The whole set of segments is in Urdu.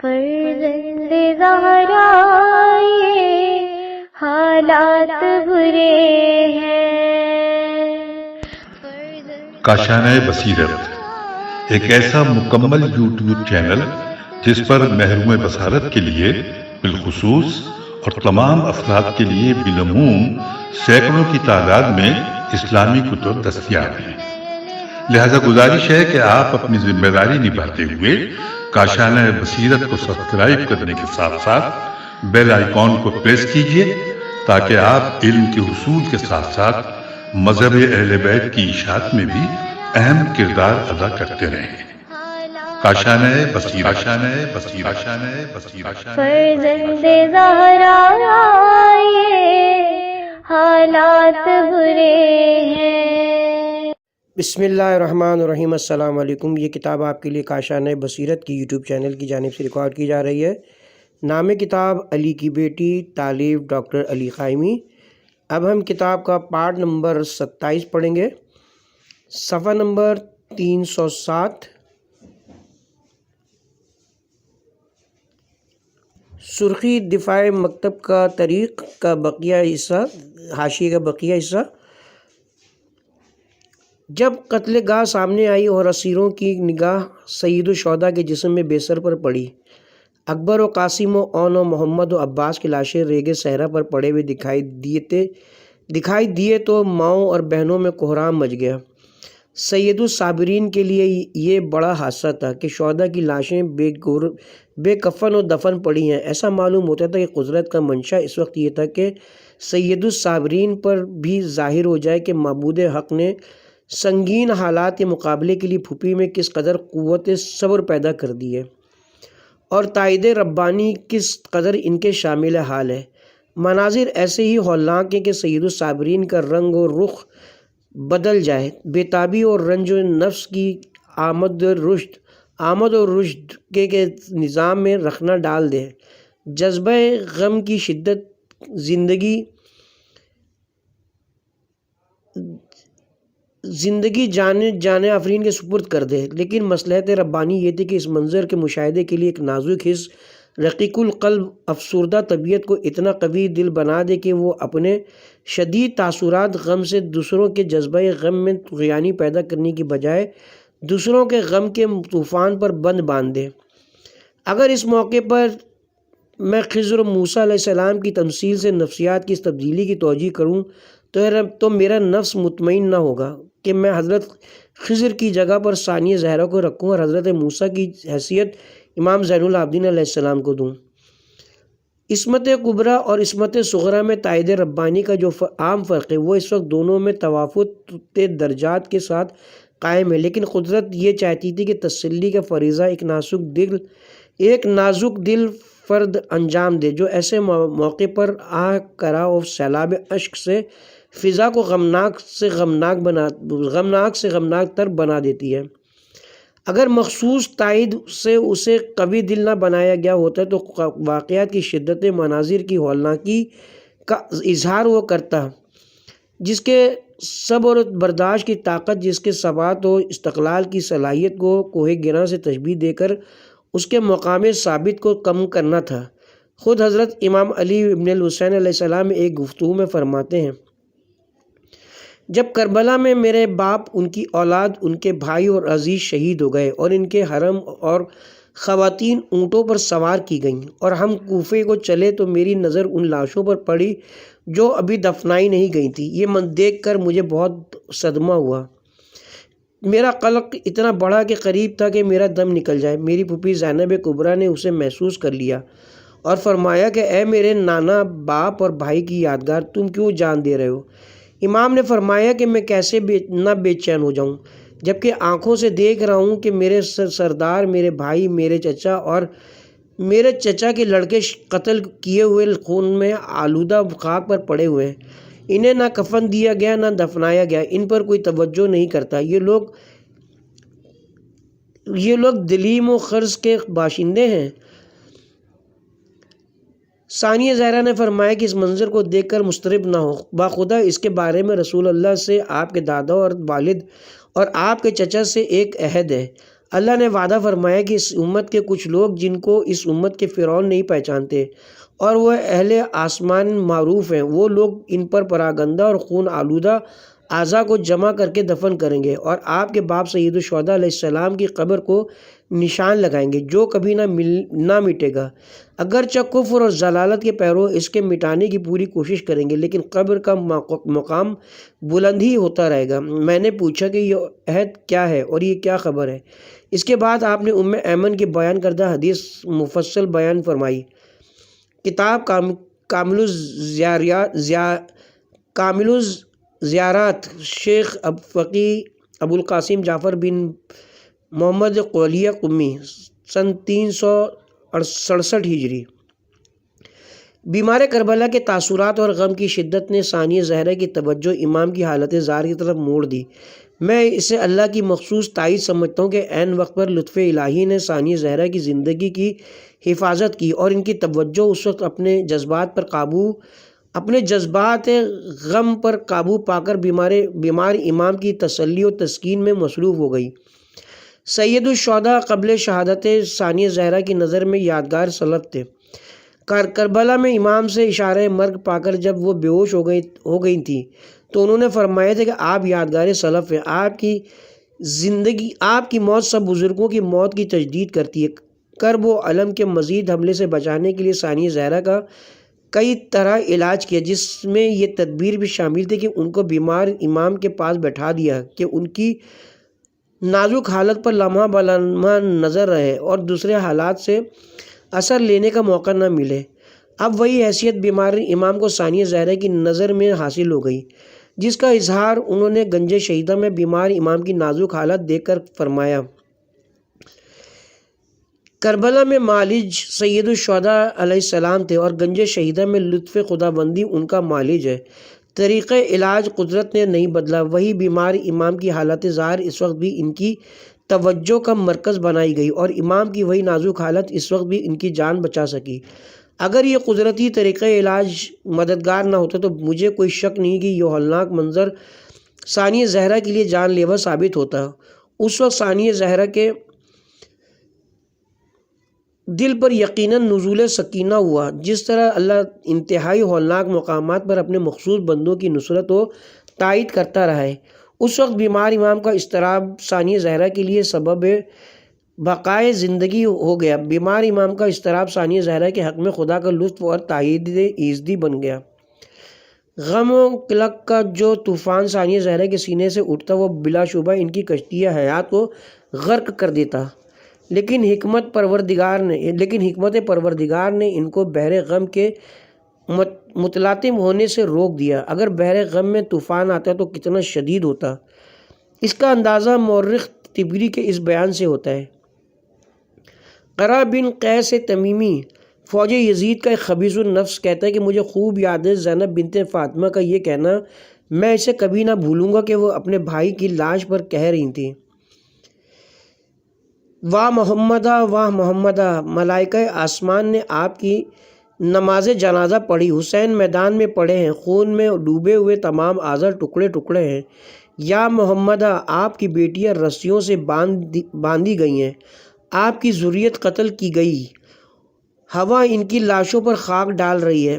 فرزند زہرا یہ حالات برے ہیں۔ کاشانۂ بصیرت ایک ایسا مکمل یوٹیوب چینل جس پر محروم بصارت کے لیے بالخصوص اور تمام افراد کے لیے بالعموم سینکڑوں کی تعداد میں اسلامی کتب دستیاب ہیں۔ لہذا گزارش ہے کہ آپ اپنی ذمہ داری نبھاتے ہوئے کاشانۂ بصیرت کو سبسکرائب کرنے کے ساتھ ساتھ بیل آئیکن کو پریس کیجیے تاکہ آپ علم کے حصول کے ساتھ ساتھ مذہب اہل بیت کی اشاعت میں بھی اہم کردار ادا کرتے رہیں۔ کاشانۂ بصیرت، کاشانۂ بصیرت، کاشانۂ بصیرت۔ فرزند زہرا یہ حالات برے ہیں۔ بسم اللہ الرحمن الرحیم۔ السلام علیکم۔ یہ کتاب آپ کے لیے کاشانۂ بصیرت کی یوٹیوب چینل کی جانب سے ریکارڈ کی جا رہی ہے۔ نام کتاب علی کی بیٹی، تالیف ڈاکٹر علی قائمی۔ اب ہم کتاب کا پارٹ نمبر 27 پڑھیں گے، صفحہ نمبر 307۔ سرخی دفاع مکتب کا طریق کا بقیہ حصہ، حاشیے کا بقیہ حصہ۔ جب قتل گاہ سامنے آئی اور اسیروں کی نگاہ سید الشہداء کے جسم میں بے سر پر پڑی، اکبر و قاسم و اون و محمد و عباس کی لاشیں ریگِ صحرا پر پڑے ہوئے دکھائی دیے تو ماؤں اور بہنوں میں کوہرام مچ گیا۔ سید الصابرین کے لیے یہ بڑا حادثہ تھا کہ شہداء کی لاشیں بے کفن و دفن پڑی ہیں۔ ایسا معلوم ہوتا تھا کہ قدرت کا منشا اس وقت یہ تھا کہ سید الصابرین پر بھی ظاہر ہو جائے کہ معبود حق نے سنگین حالات کے مقابلے کے لیے پھوپھی میں کس قدر قوت صبر پیدا کر دی ہے اور تائید ربانی کس قدر ان کے شامل حال ہے۔ مناظر ایسے ہی ہولناک ہیں کہ سید الصابرین کا رنگ و رخ بدل جائے، بےتابی اور رنج و نفس کی آمد و رشد کے نظام میں رخنہ ڈال دے۔ جذبہ غم کی شدت زندگی جان آفرین کے سپرد کر دے۔ لیکن مصلحت ربانی یہ تھی کہ اس منظر کے مشاہدے کے لیے ایک نازک حس، رقیق القلب افسردہ طبیعت کو اتنا قوی دل بنا دے کہ وہ اپنے شدید تاثرات غم سے دوسروں کے جذبہ غم میں طغیانی پیدا کرنے کی بجائے دوسروں کے غم کے طوفان پر بند باندھ دے۔ اگر اس موقع پر میں خضر و موسیٰ علیہ السلام کی تمثیل سے نفسیات کی اس تبدیلی کی توجیہ کروں تو میرا نفس مطمئن نہ ہوگا کہ میں حضرت خضر کی جگہ پر ثانیہ زہرا کو رکھوں اور حضرت موسیٰ کی حیثیت امام زین العابدین علیہ السلام کو دوں۔ عصمت کبریٰ اور عصمت صغریٰ میں تائید ربانی کا جو عام فرق ہے وہ اس وقت دونوں میں تفاوت درجات کے ساتھ قائم ہے، لیکن قدرت یہ چاہتی تھی کہ تسلی کا فریضہ ایک نازک دل فرد انجام دے، جو ایسے موقع پر آہ کرا اور سیلاب اشک سے فضا کو غمناک سے غمناک تر بنا دیتی ہے۔ اگر مخصوص تائید سے اسے قوی دل نہ بنایا گیا ہوتا تو واقعات کی شدت مناظر کی ہولناکی کا اظہار وہ کرتا، جس کے صبر و برداشت کی طاقت، جس کے ثبات و استقلال کی صلاحیت کو کوہ گراں سے تشبیہ دے کر اس کے مقام ثابت کو کم کرنا تھا۔ خود حضرت امام علی ابن الحسین علیہ السلام ایک گفتگو میں فرماتے ہیں، جب کربلا میں میرے باپ، ان کی اولاد، ان کے بھائی اور عزیز شہید ہو گئے اور ان کے حرم اور خواتین اونٹوں پر سوار کی گئیں اور ہم کوفے کو چلے تو میری نظر ان لاشوں پر پڑی جو ابھی دفنائی نہیں گئی تھی۔ یہ دیکھ کر مجھے بہت صدمہ ہوا۔ میرا قلق اتنا بڑھا کہ قریب تھا کہ میرا دم نکل جائے۔ میری پھوپھی زینب کبریٰ نے اسے محسوس کر لیا اور فرمایا کہ اے میرے نانا، باپ اور بھائی کی یادگار، تم کیوں جان دے رہے ہو؟ امام نے فرمایا کہ میں کیسے نہ بے چین ہو جاؤں، جبکہ آنکھوں سے دیکھ رہا ہوں کہ میرے سردار، میرے بھائی، میرے چچا اور میرے چچا کے لڑکے قتل کیے ہوئے خون میں آلودہ خاک پر پڑے ہوئے ہیں۔ انہیں نہ کفن دیا گیا نہ دفنایا گیا، ان پر کوئی توجہ نہیں کرتا۔ یہ لوگ دلیم و خرس کے باشندے ہیں۔ ثانیہ زہرا نے فرمایا کہ اس منظر کو دیکھ کر مضطرب نہ ہو، باخدا اس کے بارے میں رسول اللہ سے، آپ کے دادا اور والد اور آپ کے چچا سے ایک عہد ہے۔ اللہ نے وعدہ فرمایا کہ اس امت کے کچھ لوگ جن کو اس امت کے فرعون نہیں پہچانتے اور وہ اہل آسمان معروف ہیں، وہ لوگ ان پر پراگندہ اور خون آلودہ اعضاء کو جمع کر کے دفن کریں گے اور آپ کے باپ سید الشہداء علیہ السلام کی قبر کو نشان لگائیں گے جو کبھی نہ مٹے گا۔ اگرچہ کفر اور ضلالت کے پیرو اس کے مٹانے کی پوری کوشش کریں گے، لیکن قبر کا مقام بلند ہی ہوتا رہے گا۔ میں نے پوچھا کہ یہ عہد کیا ہے اور یہ کیا خبر ہے؟ اس کے بعد آپ نے ایمن کی بیان کردہ حدیث مفصل بیان فرمائی۔ کتاب کامل الزیارات شیخ فقی ابو القاسم جعفر بن محمد قلیہ قمی سن 367 ہجری۔ بیمار کربلا کے تاثرات اور غم کی شدت نے ثانیہ زہرا کی توجہ امام کی حالت زار کی طرف موڑ دی۔ میں اسے اللہ کی مخصوص تائید سمجھتا ہوں کہ عین وقت پر لطف الہی نے ثانیہ زہرا کی زندگی کی حفاظت کی اور ان کی توجہ اس وقت اپنے جذبات غم پر قابو پا کر بیمار امام کی تسلی و تسکین میں مصروف ہو گئی۔ سید الشہداء قبل شہادت ثانیہ زہرا کی نظر میں یادگار سلف تھے۔ کربلا میں امام سے اشارہ مرگ پا کر جب وہ بے ہوش ہو گئی تھیں تو انہوں نے فرمایا تھا کہ آپ یادگار سلف ہیں، آپ کی موت سب بزرگوں کی موت کی تجدید کرتی ہے۔ کرب و علم کے مزید حملے سے بچانے کے لیے ثانیہ زہرا کا کئی طرح علاج کیا، جس میں یہ تدبیر بھی شامل تھی کہ ان کو بیمار امام کے پاس بیٹھا دیا کہ ان کی نازک حالت پر لمحہ بلمحہ نظر رہے اور دوسرے حالات سے اثر لینے کا موقع نہ ملے۔ اب وہی حیثیت بیمار امام کو ثانیہ زہرا کی نظر میں حاصل ہو گئی، جس کا اظہار انہوں نے گنج شہیدہ میں بیمار امام کی نازک حالت دیکھ کر فرمایا۔ کربلا میں معالج سید الشہداء علیہ السلام تھے اور گنج شہیدہ میں لطف خداوندی ان کا معالج ہے۔ طریقہ علاج قدرت نے نہیں بدلا، وہی بیمار امام کی حالت ظاہر اس وقت بھی ان کی توجہ کا مرکز بنائی گئی اور امام کی وہی نازک حالت اس وقت بھی ان کی جان بچا سکی۔ اگر یہ قدرتی طریقہ علاج مددگار نہ ہوتا تو مجھے کوئی شک نہیں کہ یہ ہولناک منظر ثانیہ زہرا کے لیے جان لیوا ثابت ہوتا۔ اس وقت ثانیہ زہرا کے دل پر یقیناً نزول سکینہ ہوا، جس طرح اللہ انتہائی ہولناک مقامات پر اپنے مخصوص بندوں کی نصرت و تائید کرتا رہا ہے۔ اس وقت بیمار امام کا اضطراب ثانیہ زہرا کے لیے سبب بقائے زندگی ہو گیا۔ بیمار امام کا اضطراب ثانیہ زہرا کے حق میں خدا کا لطف اور تائید ایزدی بن گیا۔ غم و قلق کا جو طوفان ثانیہ زہرا کے سینے سے اٹھتا وہ بلا شبہ ان کی کشتی حیات کو غرق کر دیتا، لیکن حکمت پروردگار نے ان کو بحر غم کے متلاطم ہونے سے روک دیا۔ اگر بحر غم میں طوفان آتا تو کتنا شدید ہوتا، اس کا اندازہ مورخ طبری کے اس بیان سے ہوتا ہے۔ قرہ بن قیس تمیمی فوج یزید کا ایک خبیث النفس کہتا ہے کہ مجھے خوب یاد ہے زینب بنت فاطمہ کا یہ کہنا، میں اسے کبھی نہ بھولوں گا کہ وہ اپنے بھائی کی لاش پر کہہ رہی تھیں، واہ محمدہ واہ محمدہ، ملائکہ آسمان نے آپ کی نماز جنازہ پڑھی، حسین میدان میں پڑے ہیں، خون میں ڈوبے ہوئے تمام اعضاء ٹکڑے ٹکڑے ہیں، یا محمدہ آپ کی بیٹیاں رسیوں سے باندھی گئی ہیں، آپ کی ذریت قتل کی گئی، ہوا ان کی لاشوں پر خاک ڈال رہی ہے۔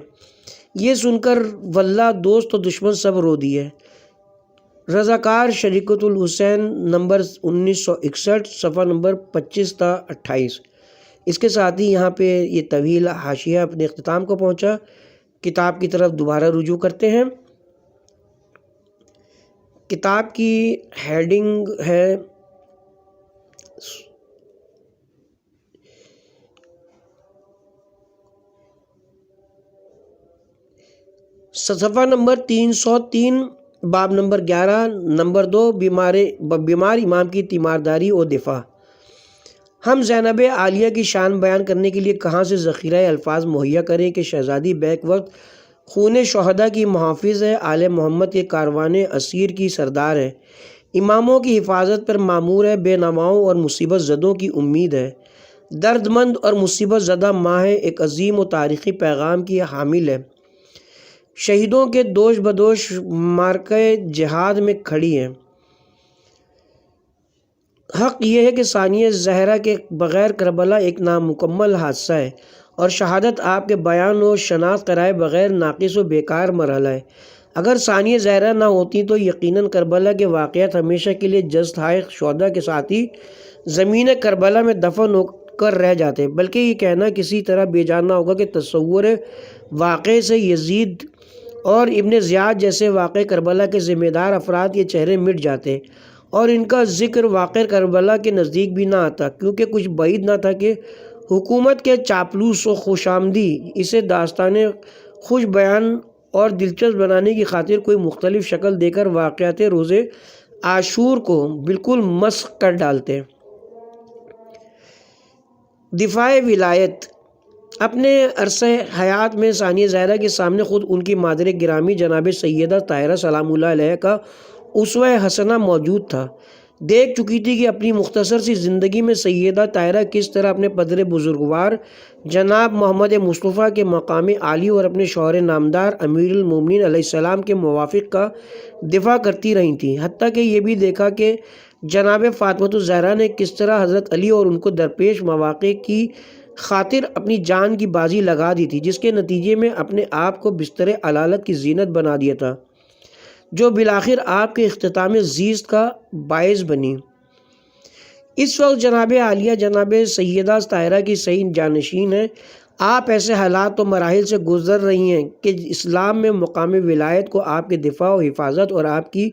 یہ سن کر واللہ دوست و دشمن سب رو دیے۔ رضاکار شریکت الحسین نمبر 1961 صفحہ نمبر 25 تا 28۔ اس کے ساتھ ہی یہاں پہ یہ طویل حاشیہ اپنے اختتام کو پہنچا۔ کتاب کی طرف دوبارہ رجوع کرتے ہیں۔ کتاب کی ہیڈنگ ہے صفحہ نمبر 303، باب نمبر 11، نمبر 2، بیمار امام کی تیمارداری و دفاع۔ ہم زینب عالیہ کی شان بیان کرنے کے لیے کہاں سے ذخیرہ الفاظ مہیا کریں کہ شہزادی بیک وقت خون شہداء کی محافظ ہے، آل محمد کے کاروان اسیر کی سردار ہے، اماموں کی حفاظت پر مامور ہے، بے نواؤں اور مصیبت زدوں کی امید ہے، درد مند اور مصیبت زدہ ماں ہے، ایک عظیم و تاریخی پیغام کی حامل ہے، شہیدوں کے دوش بدوش مارکہ جہاد میں کھڑی ہیں، حق یہ ہے کہ ثانیہ زہرا کے بغیر کربلا ایک نامکمل حادثہ ہے اور شہادت آپ کے بیان و شناخت کرائے بغیر ناقص و بیکار مرحلہ ہے۔ اگر ثانیہ زہرا نہ ہوتی تو یقیناً کربلا کے واقعات ہمیشہ کے لیے جست حائق شہداء کے ساتھ ہی زمین کربلا میں دفن ہو کر رہ جاتے، بلکہ یہ کہنا کسی طرح بے جان نہ ہوگا کہ تصور واقعے سے یزید اور ابن زیاد جیسے واقع کربلا کے ذمہ دار افراد کے چہرے مٹ جاتے اور ان کا ذکر واقع کربلا کے نزدیک بھی نہ آتا، کیونکہ کچھ بعید نہ تھا کہ حکومت کے چاپلوس و خوشامدی اسے داستان خوش بیان اور دلچسپ بنانے کی خاطر کوئی مختلف شکل دے کر واقعات روز عاشور کو بالکل مسخ کر ڈالتے۔ دفاع ولایت۔ اپنے عرصہ حیات میں ثانیہ زہرا کے سامنے خود ان کی مادر گرامی جناب سیدہ طاہرہ سلام اللہ علیہ کا اسوہ حسنہ موجود تھا۔ دیکھ چکی تھی کہ اپنی مختصر سی زندگی میں سیدہ طاہرہ کس طرح اپنے پدر بزرگوار جناب محمد مصطفیٰ کے مقام عالی اور اپنے شوہر نامدار امیر المومنین علیہ السلام کے موافق کا دفاع کرتی رہی تھیں، حتیٰ کہ یہ بھی دیکھا کہ جناب فاطمۃ الزہرا نے کس طرح حضرت علی اور ان کو درپیش مواقع کی خاطر اپنی جان کی بازی لگا دی تھی، جس کے نتیجے میں اپنے آپ کو بستر علالت کی زینت بنا دیا تھا، جو بالآخر آپ کے اختتام زیست کا باعث بنی۔ اس وقت جناب عالیہ جناب سیدہ طاہرہ کی صحیح جانشین ہیں۔ آپ ایسے حالات و مراحل سے گزر رہی ہیں کہ اسلام میں مقام ولایت کو آپ کے دفاع و حفاظت اور آپ کی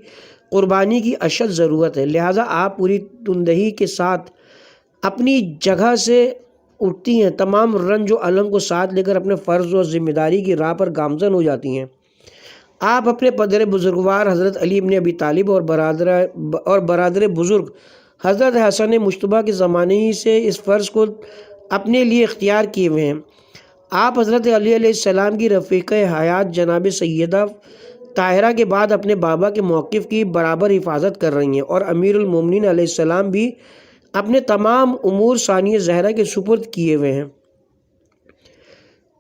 قربانی کی اشد ضرورت ہے، لہٰذا آپ پوری تندہی کے ساتھ اپنی جگہ سے اٹھتی ہیں، تمام رنج و الم کو ساتھ لے کر اپنے فرض و ذمہ داری کی راہ پر گامزن ہو جاتی ہیں۔ آپ اپنے پدر بزرگوار حضرت علی ابن ابی طالب اور برادر بزرگ حضرت حسن مجتبیٰ کے زمانے ہی سے اس فرض کو اپنے لیے اختیار کیے ہوئے ہیں۔ آپ حضرت علی علیہ السلام کی رفیقہ حیات جناب سیدہ طاہرہ کے بعد اپنے بابا کے موقف کی برابر حفاظت کر رہی ہیں اور امیر المومنین علیہ السلام بھی اپنے تمام امور ثانیہ زہرا کے سپرد کیے ہوئے ہیں۔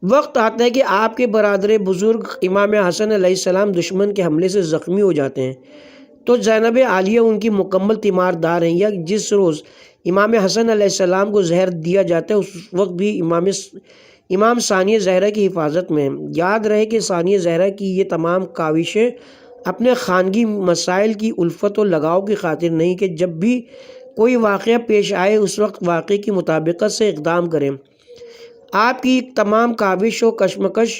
وقت آتا ہے کہ آپ کے برادر بزرگ امام حسن علیہ السلام دشمن کے حملے سے زخمی ہو جاتے ہیں، تو زینب عالیہ ان کی مکمل تیماردار ہیں، یا جس روز امام حسن علیہ السلام کو زہر دیا جاتا ہے اس وقت بھی امام ثانیہ زہرا کی حفاظت میں ہیں۔ یاد رہے کہ ثانیہ زہرا کی یہ تمام کاوشیں اپنے خانگی مسائل کی الفت و لگاؤ کی خاطر نہیں کہ جب بھی کوئی واقعہ پیش آئے اس وقت واقعے کی مطابقت سے اقدام کریں۔ آپ کی تمام کاوش و کشمکش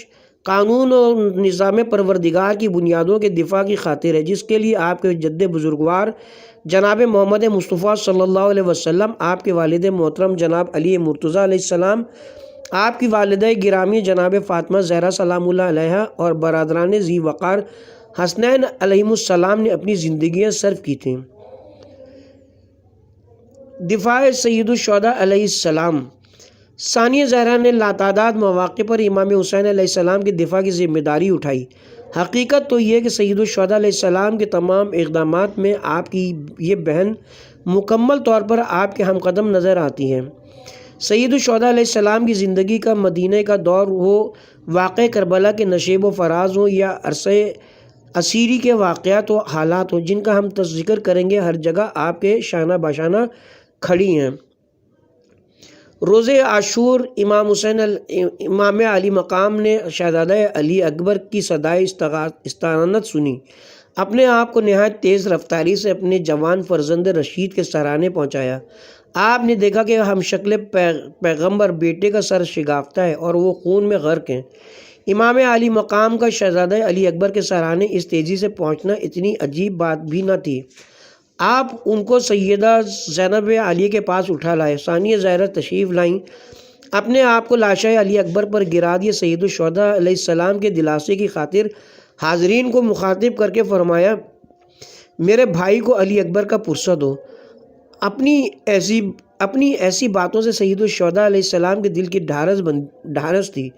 قانون و نظام پروردگار کی بنیادوں کے دفاع کی خاطر ہے، جس کے لیے آپ کے جد بزرگوار جناب محمد مصطفیٰ صلی اللہ علیہ وسلم، آپ کے والد محترم جناب علی مرتضیٰ علیہ السلام، آپ کی والدہ گرامی جناب فاطمہ زہرا سلام اللہ علیہا اور برادران ذی وقار حسنین علیہم السلام نے اپنی زندگیاں صرف کی تھیں۔ دفاع سید الشہداء علیہ السلام۔ ثانیہ زہرا نے لاتعداد مواقع پر امام حسین علیہ السلام کے دفاع کی ذمہ داری اٹھائی۔ حقیقت تو یہ کہ سید الشہداء علیہ السلام کے تمام اقدامات میں آپ کی یہ بہن مکمل طور پر آپ کے ہم قدم نظر آتی ہیں۔ سید الشہداء علیہ السلام کی زندگی کا مدینہ کا دور ہو، واقع کربلا کے نشیب و فراز ہو، یا عرصہ اسیری کے واقعات و حالات ہوں جن کا ہم ذکر کریں گے، ہر جگہ آپ کے شانہ بشانہ کھڑی ہیں۔ روز عاشور امام علی مقام نے شہزادہ علی اکبر کی صدائے استعانت سنی، اپنے آپ کو نہایت تیز رفتاری سے اپنے جوان فرزند رشید کے سرانے پہنچایا۔ آپ نے دیکھا کہ ہم شکل پیغمبر بیٹے کا سر شگافتہ ہے اور وہ خون میں غرق ہیں۔ امام علی مقام کا شہزادہ علی اکبر کے سرانے اس تیزی سے پہنچنا اتنی عجیب بات بھی نہ تھی۔ آپ ان کو سیدہ زینب عالیہ کے پاس اٹھا لائے۔ ثانیہ زہرا تشریف لائیں، اپنے آپ کو لاشائے علی اکبر پر گرا دیے۔ سید الشہداء علیہ السلام کے دلاسے کی خاطر حاضرین کو مخاطب کر کے فرمایا، میرے بھائی کو علی اکبر کا پرسہ دو۔ اپنی ایسی باتوں سے سید الشہداء علیہ السلام کے دل کی ڈھارس تھی۔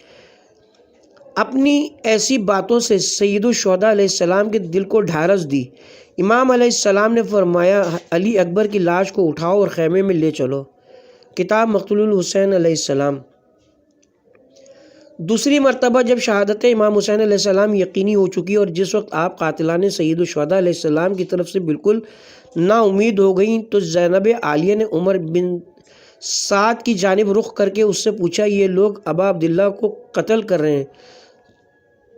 اپنی ایسی باتوں سے سید الشہداء علیہ السلام کے دل کو ڈھارس دی۔ امام علیہ السلام نے فرمایا، علی اکبر کی لاش کو اٹھاؤ اور خیمے میں لے چلو۔ کتاب مقتول الحسین علیہ السلام۔ دوسری مرتبہ جب شہادت امام حسین علیہ السلام یقینی ہو چکی اور جس وقت آپ قاتلان سید الشہداء علیہ السلام کی طرف سے بالکل نا امید ہو گئیں تو زینب عالیہ نے عمر بن سعد کی جانب رخ کر کے اس سے پوچھا، یہ لوگ ابا عبداللہ کو قتل کر رہے ہیں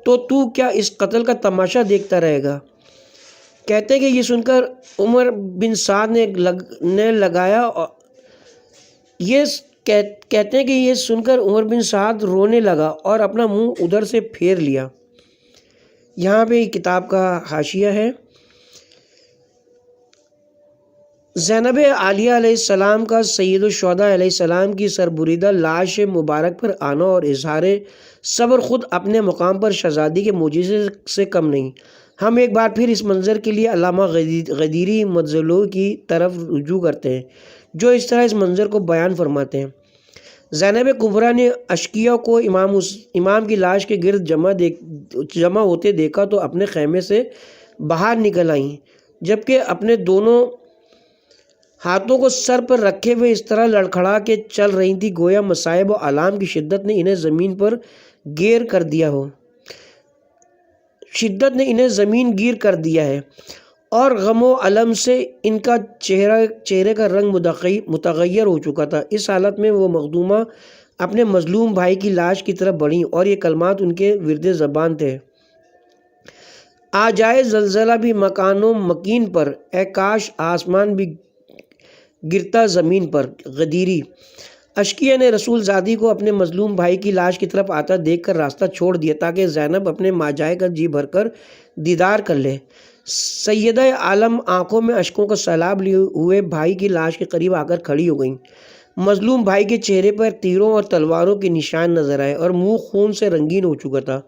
تو کیا اس قتل کا تماشا دیکھتا رہے گا؟ کہتے ہیں کہ یہ سن کر عمر بن سعد نے لگایا کہتے ہیں کہ یہ سن کر عمر بن سعد رونے لگا اور اپنا منہ ادھر سے پھیر لیا۔ یہاں پہ کتاب کا حاشیہ ہے۔ زینب عالیہ علیہ السلام کا سید الشہداء علیہ السلام کی سربریدہ لاش مبارک پر آنا اور اظہار صبر خود اپنے مقام پر شہزادی کے معجزے سے کم نہیں۔ ہم ایک بار پھر اس منظر کے لیے علامہ غدیری مدظلو کی طرف رجوع کرتے ہیں، جو اس طرح اس منظر کو بیان فرماتے ہیں۔ زینب کبریٰ نے اشقیاء کو امام کی لاش کے گرد جمع ہوتے دیکھا تو اپنے خیمے سے باہر نکل آئیں، جبکہ اپنے دونوں ہاتھوں کو سر پر رکھے ہوئے اس طرح لڑکھڑا کے چل رہی تھی گویا مصائب و آلام کی شدت نے انہیں زمین پر گیر کر دیا ہو۔ کر دیا ہے اور غم و علم سے ان کا چہرے کا رنگ متغیر ہو چکا تھا۔ اس حالت میں وہ مخدومہ اپنے مظلوم بھائی کی لاش کی طرف بڑھیں اور یہ کلمات ان کے ورد زبان تھے: آ جائے زلزلہ بھی مکان و مکین پر، اے کاش آسمان بھی گرتا زمین پر۔ غدیری اشقیہ نے رسول زادی کو اپنے مظلوم بھائی کی لاش کی طرف آتا دیکھ کر راستہ چھوڑ دیا تاکہ زینب اپنے ماجائے کا جی بھر کر دیدار کر لے۔ سیدہ عالم آنکھوں میں اشکوں کا سیلاب لیے ہوئے بھائی کی لاش کے قریب آ کر کھڑی ہو گئیں۔ مظلوم بھائی کے چہرے پر تیروں اور تلواروں کے نشان نظر آئے اور منہ خون سے رنگین ہو چکا تھا۔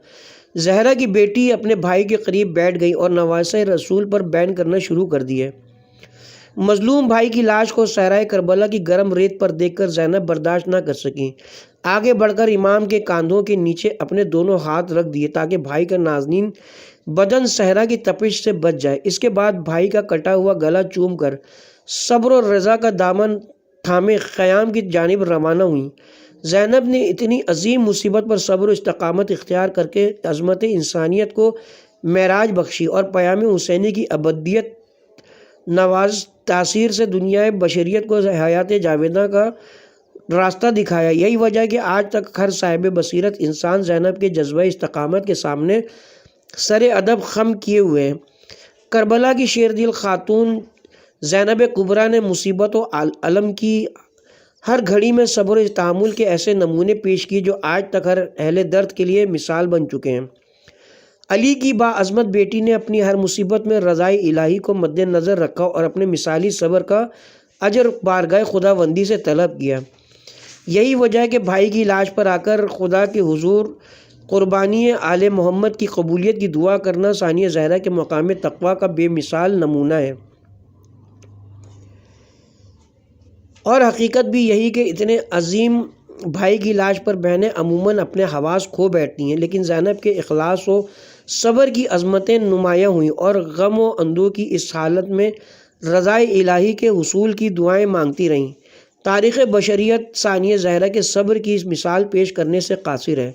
زہرا کی بیٹی اپنے بھائی کے قریب بیٹھ گئی اور نواسہ رسول پر بیان کرنا شروع کر دیے۔ مظلوم بھائی کی لاش کو صحرائے کربلا کی گرم ریت پر دیکھ کر زینب برداشت نہ کر سکیں۔ آگے بڑھ کر امام کے کاندھوں کے نیچے اپنے دونوں ہاتھ رکھ دیے تاکہ بھائی کا نازنین بدن صحرا کی تپش سے بچ جائے۔ اس کے بعد بھائی کا کٹا ہوا گلا چوم کر صبر و رضا کا دامن تھامے خیام کی جانب روانہ ہوئیں۔ زینب نے اتنی عظیم مصیبت پر صبر و استقامت اختیار کر کے عظمت انسانیت کو معراج بخشی اور پیام حسینی کی ابدیت نواز تاثیر سے دنیا بشریت کو حیات جاویدہ کا راستہ دکھایا۔ یہی وجہ ہے کہ آج تک ہر صاحب بصیرت انسان زینب کے جذبہ استقامت کے سامنے سر ادب خم کیے ہوئے ہیں۔ کربلا کی شیر دل خاتون زینب کبریٰ نے مصیبت و علم کی ہر گھڑی میں صبر و تحمل کے ایسے نمونے پیش کیے جو آج تک ہر اہل درد کے لیے مثال بن چکے ہیں۔ علی کی باعظمت بیٹی نے اپنی ہر مصیبت میں رضائے الہی کو مد نظر رکھا اور اپنے مثالی صبر کا اجر بارگاہ خداوندی سے طلب کیا۔ یہی وجہ ہے کہ بھائی کی لاش پر آ کر خدا کے حضور قربانی آل محمد کی قبولیت کی دعا کرنا ثانیہ زہرا کے مقام تقویٰ کا بے مثال نمونہ ہے۔ اور حقیقت بھی یہی کہ اتنے عظیم بھائی کی لاش پر بہنیں عموماً اپنے حواس کھو بیٹھتی ہیں، لیکن زینب کے اخلاص و صبر کی عظمتیں نمایاں ہوئیں اور غم و اندوہ کی اس حالت میں رضائے الہی کے حصول کی دعائیں مانگتی رہیں۔ تاریخ بشریت ثانیہ زہرا کے صبر کی اس مثال پیش کرنے سے قاصر ہے۔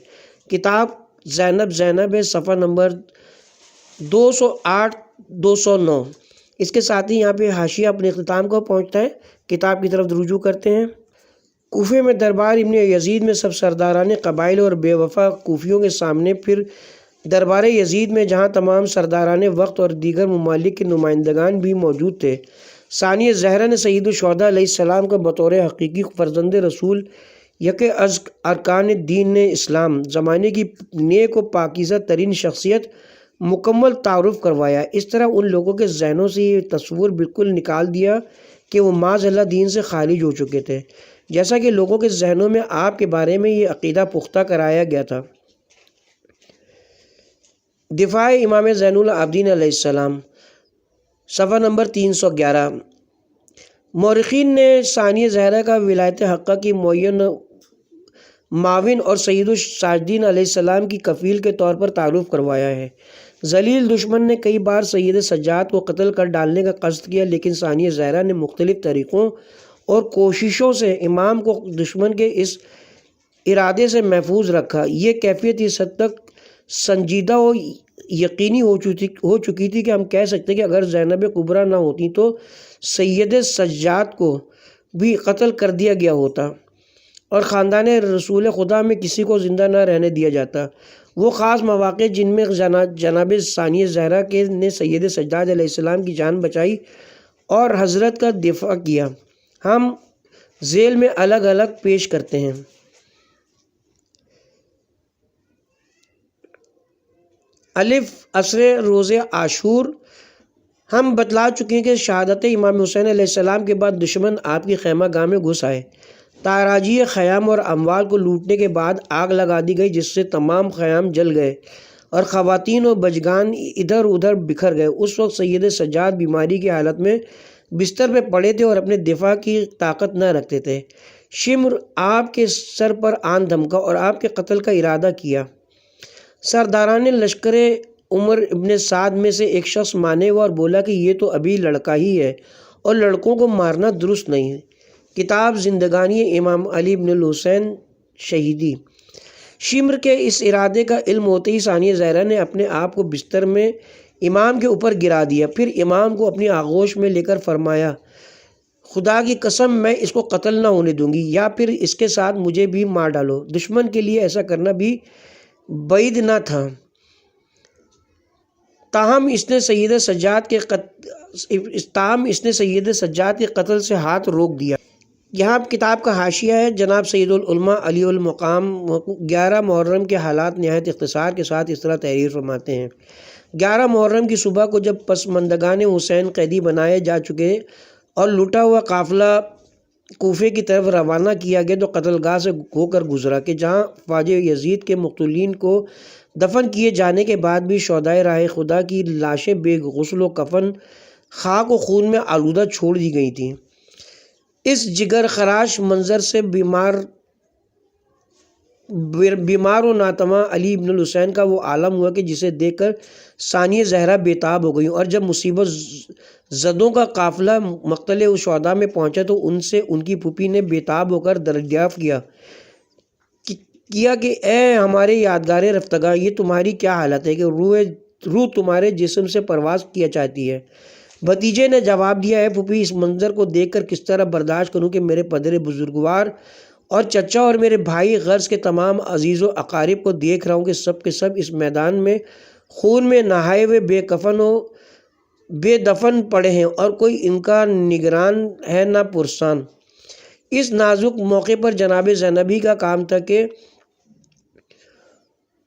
کتاب زینب صفحہ نمبر 208-209۔ اس کے ساتھ ہی یہاں پہ حاشیہ اپنے اختتام کو پہنچتا ہے۔ کتاب کی طرف رجوع کرتے ہیں۔ کوفے میں دربار ابن یزید میں سب سرداران قبائل اور بے وفا کوفیوں کے سامنے، پھر دربار یزید میں جہاں تمام سرداران وقت اور دیگر ممالک کے نمائندگان بھی موجود تھے، ثانیہ زہرا نے سید الشہداء علیہ السلام کو بطور حقیقی فرزند رسول یکے از ارکان دین اسلام، زمانے کی نیک و پاکیزہ ترین شخصیت، مکمل تعارف کروایا۔ اس طرح ان لوگوں کے ذہنوں سے یہ تصور بالکل نکال دیا کہ وہ معاذ اللہ دین سے خارج ہو چکے تھے، جیسا کہ لوگوں کے ذہنوں میں آپ کے بارے میں یہ عقیدہ پختہ کرایا گیا تھا۔ دفاع امام زین العابدین علیہ السلام، صفحہ نمبر 311۔ مورخین نے ثانیہ زہرا کا ولایت حقہ کی معین معاون اور سید الساجدین علیہ السلام کی کفیل کے طور پر تعارف کروایا ہے۔ ذلیل دشمن نے کئی بار سید سجاد کو قتل کر ڈالنے کا قصد کیا، لیکن ثانیہ زہرا نے مختلف طریقوں اور کوششوں سے امام کو دشمن کے اس ارادے سے محفوظ رکھا۔ یہ کیفیت اس حد تک سنجیدہ و یقینی ہو چکی تھی کہ ہم کہہ سکتے کہ اگر زینب کبریٰ نہ ہوتی تو سید سجاد کو بھی قتل کر دیا گیا ہوتا اور خاندان رسول خدا میں کسی کو زندہ نہ رہنے دیا جاتا۔ وہ خاص مواقع جن میں جناب ثانیہ زہرا نے سید سجاد علیہ السلام کی جان بچائی اور حضرت کا دفاع کیا، ہم ذیل میں الگ الگ پیش کرتے ہیں۔ الف عصر روز عاشور۔ ہم بتلا چکے ہیں کہ شہادت امام حسین علیہ السلام کے بعد دشمن آپ کی خیمہ گاہ میں گھس آئے، تاراجی خیام اور اموال کو لوٹنے کے بعد آگ لگا دی گئی جس سے تمام خیام جل گئے اور خواتین و بچگان ادھر ادھر بکھر گئے۔ اس وقت سید سجاد بیماری کی حالت میں بستر پہ پڑے تھے اور اپنے دفاع کی طاقت نہ رکھتے تھے۔ شمر آپ کے سر پر آن دھمکا اور آپ کے قتل کا ارادہ کیا۔ سرداران لشکر عمر ابن سعد میں سے ایک شخص مانے ہوا اور بولا کہ یہ تو ابھی لڑکا ہی ہے اور لڑکوں کو مارنا درست نہیں ہے۔ کتاب زندگانی امام علی بن الحسین شہیدی۔ شمر کے اس ارادے کا علم ہوتے ہی ثانیہ زہرا نے اپنے آپ کو بستر میں امام کے اوپر گرا دیا، پھر امام کو اپنی آغوش میں لے کر فرمایا، خدا کی قسم میں اس کو قتل نہ ہونے دوں گی، یا پھر اس کے ساتھ مجھے بھی مار ڈالو۔ دشمن کے لیے ایسا کرنا بھی بعید نہ تھا، تاہم اس نے سید سجاد کے قتل سے ہاتھ روک دیا۔ یہاں کتاب کا حاشیہ ہے۔ جناب سید العلماء علی المقام 11 محرم کے حالات نہایت اختصار کے ساتھ اس طرح تحریر فرماتے ہیں۔ 11 محرم کی صبح کو جب پسماندگان حسین قیدی بنائے جا چکے اور لوٹا ہوا قافلہ کوفے کی طرف روانہ کیا گیا تو قتل گاہ سے ہو کر گزرا کہ جہاں خواجہ یزید کے مقتولین کو دفن کیے جانے کے بعد بھی شہدائے راہ خدا کی لاشیں بے غسل و کفن خاک و خون میں آلودہ چھوڑ دی گئی تھیں۔ اس جگر خراش منظر سے بیمار و ناتواں علی بن الحسین کا وہ عالم ہوا کہ جسے دیکھ کر ثانیہ زہرا بےتاب ہو گئی، اور جب مصیبت زدوں کا قافلہ مقتل الشہداء میں پہنچا تو ان سے ان کی پھوپھی نے بےتاب ہو کر دریافت کیا کہ اے ہمارے یادگار رفتگاں، یہ تمہاری کیا حالت ہے کہ روح تمہارے جسم سے پرواز کیا چاہتی ہے؟ بھتیجے نے جواب دیا، ہے پھوپھی، اس منظر کو دیکھ کر کس طرح برداشت کروں کہ میرے پدر بزرگوار اور چچا اور میرے بھائی غرض کے تمام عزیز و اقارب کو دیکھ رہا ہوں کہ سب کے سب اس میدان میں خون میں نہائے ہوئے بے کفن و بے دفن پڑے ہیں اور کوئی ان کا نگران ہے نہ پرسان۔ اس نازک موقع پر جناب زینبی کا کام تھا کہ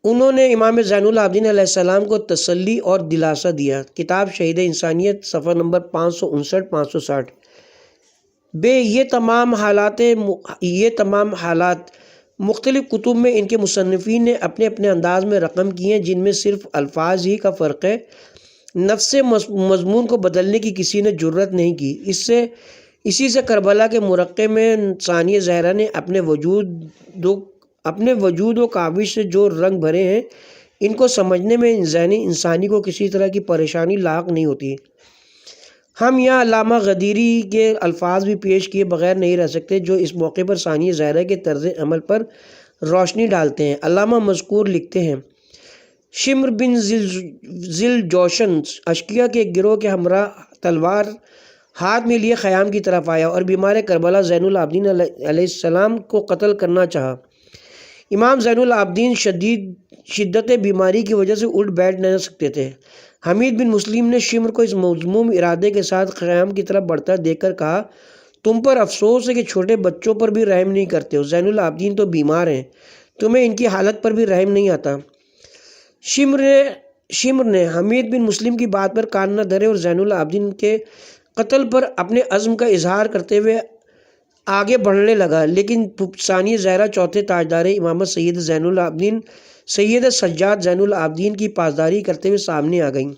انہوں نے امام زین العابدین علیہ السلام کو تسلی اور دلاسا دیا۔ کتاب شہید انسانیت صفحہ نمبر 559-560۔ یہ تمام حالات مختلف کتب میں ان کے مصنفین نے اپنے اپنے انداز میں رقم کی ہیں، جن میں صرف الفاظ ہی کا فرق ہے، نفس مضمون کو بدلنے کی کسی نے جرت نہیں کی۔ اسی سے کربلا کے مرقع میں ثانیہ زہرا نے اپنے وجود و کاوش سے جو رنگ بھرے ہیں، ان کو سمجھنے میں ذہنی انسانی کو کسی طرح کی پریشانی لاحق نہیں ہوتی۔ ہم یہاں علامہ غدیری کے الفاظ بھی پیش کیے بغیر نہیں رہ سکتے جو اس موقع پر ثانیہ زہرا کے طرز عمل پر روشنی ڈالتے ہیں۔ علامہ مذکور لکھتے ہیں، شمر بن ذل جوشن اشقیاء کے گروہ کے ہمراہ تلوار ہاتھ میں لیے خیام کی طرف آیا اور بیمار کربلا زین العابدین علیہ السلام کو قتل کرنا چاہا۔ امام زین العابدین شدت بیماری کی وجہ سے اٹھ بیٹھ نہ سکتے تھے۔ حمید بن مسلم نے شمر کو اس مذموم ارادے کے ساتھ خیام کی طرف بڑھتا دیکھ کر کہا، تم پر افسوس ہے کہ چھوٹے بچوں پر بھی رحم نہیں کرتے ہو، زین العابدین تو بیمار ہیں، تمہیں ان کی حالت پر بھی رحم نہیں آتا۔ شمر نے حمید بن مسلم کی بات پر کان نہ دھرے اور زین العابدین کے قتل پر اپنے عزم کا اظہار کرتے ہوئے آگے بڑھنے لگا، لیکن ثانیہ زہرا چوتھے تاجدار امامت سید سجاد زین العابدین کی پاسداری کرتے ہوئے سامنے آ گئیں۔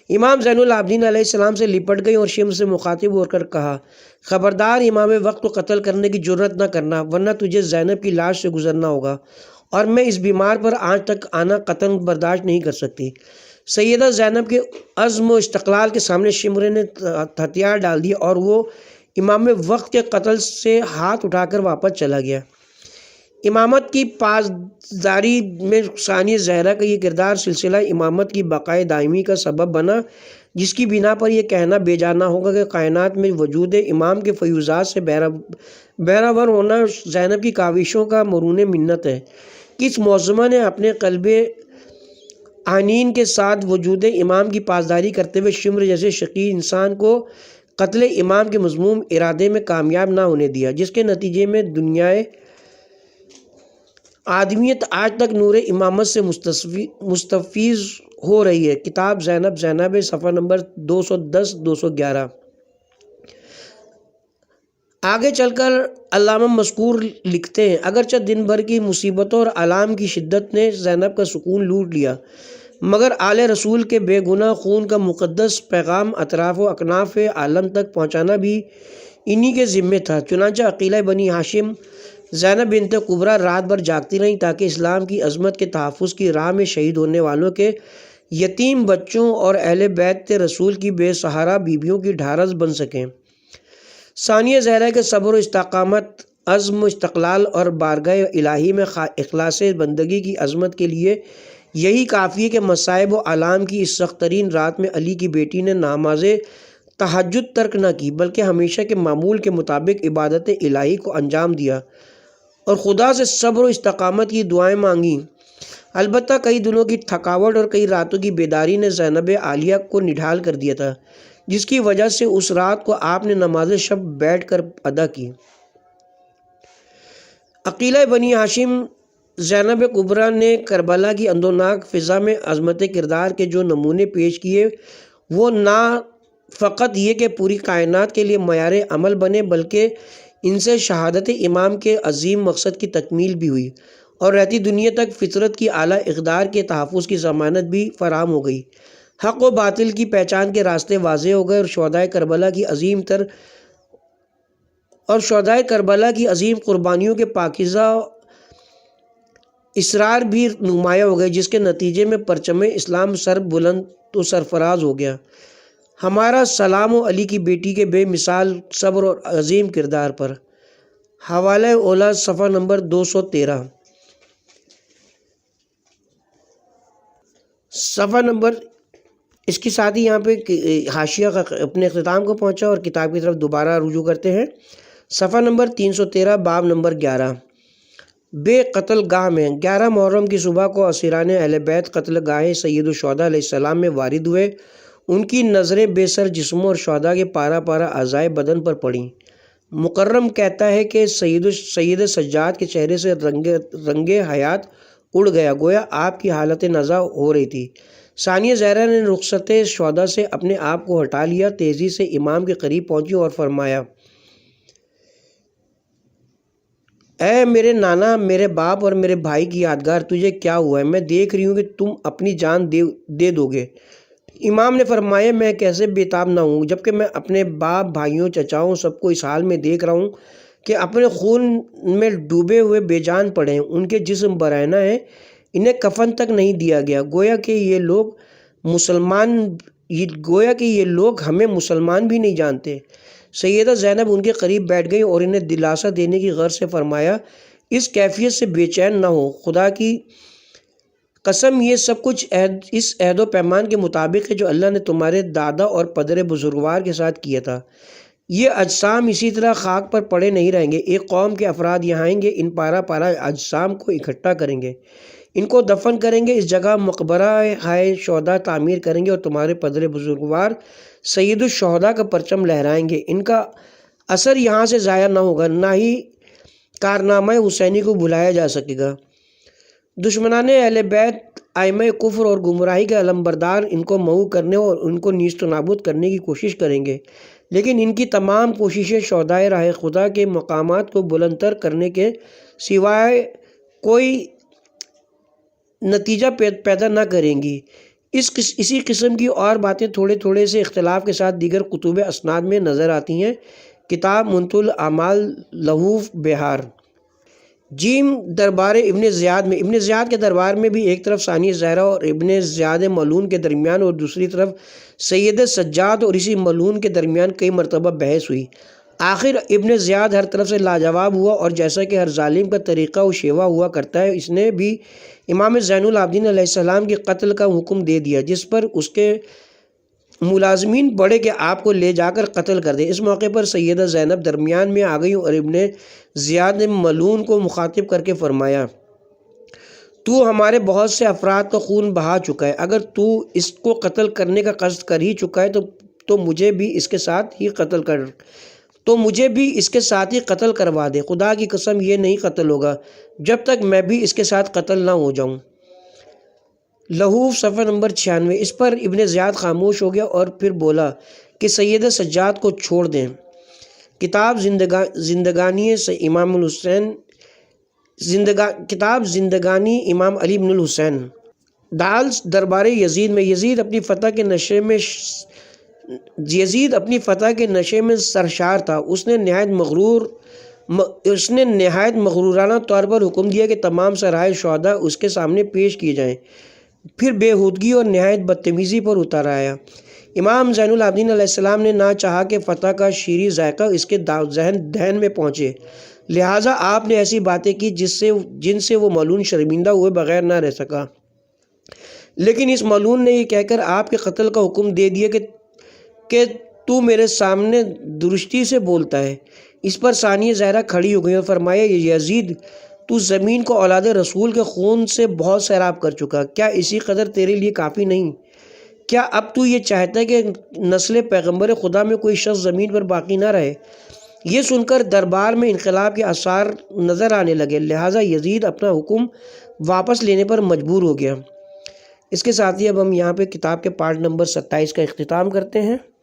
امام زین العابدین علیہ السلام سے لپٹ گئی اور شمر سے مخاطب ہو کر کہا، خبردار امام وقت کو قتل کرنے کی جرت نہ کرنا، ورنہ تجھے زینب کی لاش سے گزرنا ہوگا، اور میں اس بیمار پر آج تک آنا قطعاً برداشت نہیں کر سکتی۔ سیدہ زینب کے عزم و استقلال کے سامنے شمر نے ہتھیار ڈال دیا اور وہ امام وقت کے قتل سے ہاتھ اٹھا کر واپس چلا گیا۔ امامت کی پاسداری میں ثانیہ زہرا کا یہ کردار سلسلہ امامت کی بقائے دائمی کا سبب بنا، جس کی بنا پر یہ کہنا بے جا نہ ہوگا کہ کائنات میں وجود امام کے فیوضات سے بہرور ہونا زینب کی کاوشوں کا مرہون منت ہے۔ اس معظمہ نے اپنے قلب آنین کے ساتھ وجود امام کی پاسداری کرتے ہوئے شمر جیسے شقی انسان کو قتل امام کے مذموم ارادے میں کامیاب نہ ہونے دیا، جس کے نتیجے میں دنیائے آدمیت آج تک نور امامت سے مستفیض ہو رہی ہے۔ کتاب زینب صفحہ نمبر 210-211۔ آگے چل کر علامہ مذکور لکھتے ہیں، اگرچہ دن بھر کی مصیبتوں اور آلام کی شدت نے زینب کا سکون لوٹ لیا، مگر آل رسول کے بے گناہ خون کا مقدس پیغام اطراف و اکناف عالم تک پہنچانا بھی انہی کے ذمے تھا۔ چنانچہ عقیلہ بنی ہاشم زینب بنت کبریٰ رات بھر جاگتی رہیں تاکہ اسلام کی عظمت کے تحفظ کی راہ میں شہید ہونے والوں کے یتیم بچوں اور اہل بیت رسول کی بے سہارا بیویوں کی ڈھارس بن سکیں۔ ثانیہ زہرا کے صبر و استقامت، عزم و استقلال اور بارگاہ الہی میں اخلاص بندگی کی عظمت کے لیے یہی کافی ہے کہ مصائب و آلام کی اس سخت ترین رات میں علی کی بیٹی نے نماز تہجد ترک نہ کی، بلکہ ہمیشہ کے معمول کے مطابق عبادت الہی کو انجام دیا اور خدا سے صبر و استقامت کی دعائیں مانگیں۔ البتہ کئی دنوں کی تھکاوٹ اور کئی راتوں کی بیداری نے زینب عالیہ کو نڈھال کر دیا تھا، جس کی وجہ سے اس رات کو آپ نے نماز شب بیٹھ کر ادا کی۔ عقیلہ بنی ہاشم زینب کبریٰ نے کربلا کی اندوناک فضا میں عظمت کردار کے جو نمونے پیش کیے، وہ نہ فقط یہ کہ پوری کائنات کے لیے معیار عمل بنے، بلکہ ان سے شہادت امام کے عظیم مقصد کی تکمیل بھی ہوئی اور رہتی دنیا تک فطرت کی اعلیٰ اقدار کے تحفظ کی ضمانت بھی فراہم ہو گئی۔ حق و باطل کی پہچان کے راستے واضح ہو گئے اور شہدائے کربلا کی عظیم قربانیوں کے پاکیزہ اسرار بھی نمایاں ہو گئے، جس کے نتیجے میں پرچم اسلام سر بلند و سرفراز ہو گیا۔ ہمارا سلام و علی کی بیٹی کے بے مثال صبر اور عظیم کردار پر۔ حوالہ اولا صفحہ نمبر 213۔ صفحہ نمبر اس کے ساتھ ہی یہاں پہ حاشیہ کا اپنے اختتام کو پہنچا اور کتاب کی طرف دوبارہ رجوع کرتے ہیں۔ صفحہ نمبر 313، باب نمبر 11۔ بے قتل گاہ میں 11 محرم کی صبح کو اسیران اہل بیت قتل گاہ سید الشہداء علیہ السلام میں وارد ہوئے۔ ان کی نظریں بے سر جسموں اور شہداء کے پارا پارا اعضائے بدن پر پڑیں۔ مکرم کہتا ہے کہ سید سجاد کے چہرے سے رنگ حیات اڑ گیا، گویا آپ کی حالت نزا ہو رہی تھی۔ ثانیہ زہرا نے رخصت شہداء سے اپنے آپ کو ہٹا لیا، تیزی سے امام کے قریب پہنچی اور فرمایا، اے میرے نانا، میرے باپ اور میرے بھائی کی یادگار، تجھے کیا ہوا ہے؟ میں دیکھ رہی ہوں کہ تم اپنی جان دے دو گے۔ امام نے فرمایا، میں کیسے بےتاب نہ ہوں، جبکہ میں اپنے باپ، بھائیوں، چچاؤں سب کو اس حال میں دیکھ رہا ہوں کہ اپنے خون میں ڈوبے ہوئے بے جان پڑے ہیں، ان کے جسم برہنہ ہیں، انہیں کفن تک نہیں دیا گیا، گویا کہ یہ لوگ ہمیں مسلمان بھی نہیں جانتے۔ سیدہ زینب ان کے قریب بیٹھ گئی اور انہیں دلاسا دینے کی غرض سے فرمایا، اس کیفیت سے بے چین نہ ہو، خدا کی قسم یہ سب کچھ اس عہد و پیمان کے مطابق ہے جو اللہ نے تمہارے دادا اور پدر بزرگوار کے ساتھ کیا تھا۔ یہ اجسام اسی طرح خاک پر پڑے نہیں رہیں گے، ایک قوم کے افراد یہاں آئیں گے، ان پارا پارا اجسام کو اکٹھا کریں گے، ان کو دفن کریں گے، اس جگہ مقبرہ ہائے شہداء تعمیر کریں گے اور تمہارے پدر بزرگوار سید الشہداء کا پرچم لہرائیں گے۔ ان کا اثر یہاں سے ضائع نہ ہوگا، نہ ہی کارنامہ حسینی کو بھلایا جا سکے گا۔ دشمنان اہل بیت ائمہ کفر اور گمراہی کے علمبردار ان کو محو کرنے اور ان کو نیست و نابود کرنے کی کوشش کریں گے، لیکن ان کی تمام کوششیں شہدائے راہ خدا کے مقامات کو بلند تر کرنے کے سوائے کوئی نتیجہ پیدا نہ کریں گی۔ اسی قسم کی اور باتیں تھوڑے تھوڑے سے اختلاف کے ساتھ دیگر کتب اسناد میں نظر آتی ہیں۔ کتاب منتهى الاعمال لہوف بہار۔ دربار ابن زیاد میں ابن زیاد کے دربار میں بھی ایک طرف ثانیہ زہرا اور ابن زیاد ملعون کے درمیان اور دوسری طرف سید سجاد اور اسی ملعون کے درمیان کئی مرتبہ بحث ہوئی۔ آخر ابن زیاد ہر طرف سے لاجواب ہوا، اور جیسا کہ ہر ظالم کا طریقہ و شیوا ہوا کرتا ہے، اس نے بھی امام زین العابدین علیہ السلام کے قتل کا حکم دے دیا، جس پر اس کے ملازمین بڑے کہ آپ کو لے جا کر قتل کر دیں۔ اس موقع پر سیدہ زینب درمیان میں آ گئی اور ابن زیاد نے ملعون کو مخاطب کر کے فرمایا، تو ہمارے بہت سے افراد کا خون بہا چکا ہے، اگر تو اس کو قتل کرنے کا قصد کر ہی چکا ہے تو مجھے بھی اس کے ساتھ ہی قتل کروا دے۔ خدا کی قسم یہ نہیں قتل ہوگا جب تک میں بھی اس کے ساتھ قتل نہ ہو جاؤں۔ لہوف صفحہ نمبر 96۔ اس پر ابن زیاد خاموش ہو گیا اور پھر بولا کہ سید سجاد کو چھوڑ دیں۔ کتاب زندگانی امام علی بن الحسین۔ دالس دربار یزید میں یزید اپنی فتح کے نشے میں سرشار تھا۔ اس نے نہایت مغرورانہ طور پر حکم دیا کہ تمام سرائے شہداء اس کے سامنے پیش کیے جائیں، پھر بےہودگی اور نہایت بدتمیزی پر اتر آیا۔ امام زین العابدین علیہ السلام نے نہ چاہا کہ فتح کا شیریں ذائقہ اس کے دہن میں پہنچے، لہٰذا آپ نے ایسی باتیں کی جن سے وہ ملعون شرمندہ ہوئے بغیر نہ رہ سکا، لیکن اس ملعون نے یہ کہہ کر آپ کے قتل کا حکم دے دیا کہ تو میرے سامنے درستی سے بولتا ہے۔ اس پر ثانیہ زہرا کھڑی ہو گئی اور فرمایا، یزید، تو زمین کو اولاد رسول کے خون سے بہت سیراب کر چکا، کیا اسی قدر تیرے لیے کافی نہیں؟ کیا اب تو یہ چاہتا ہے کہ نسل پیغمبر خدا میں کوئی شخص زمین پر باقی نہ رہے؟ یہ سن کر دربار میں انقلاب کے آثار نظر آنے لگے، لہٰذا یزید اپنا حکم واپس لینے پر مجبور ہو گیا۔ اس کے ساتھ ہی اب ہم یہاں پہ کتاب کے پارٹ نمبر 27 کا اختتام کرتے ہیں۔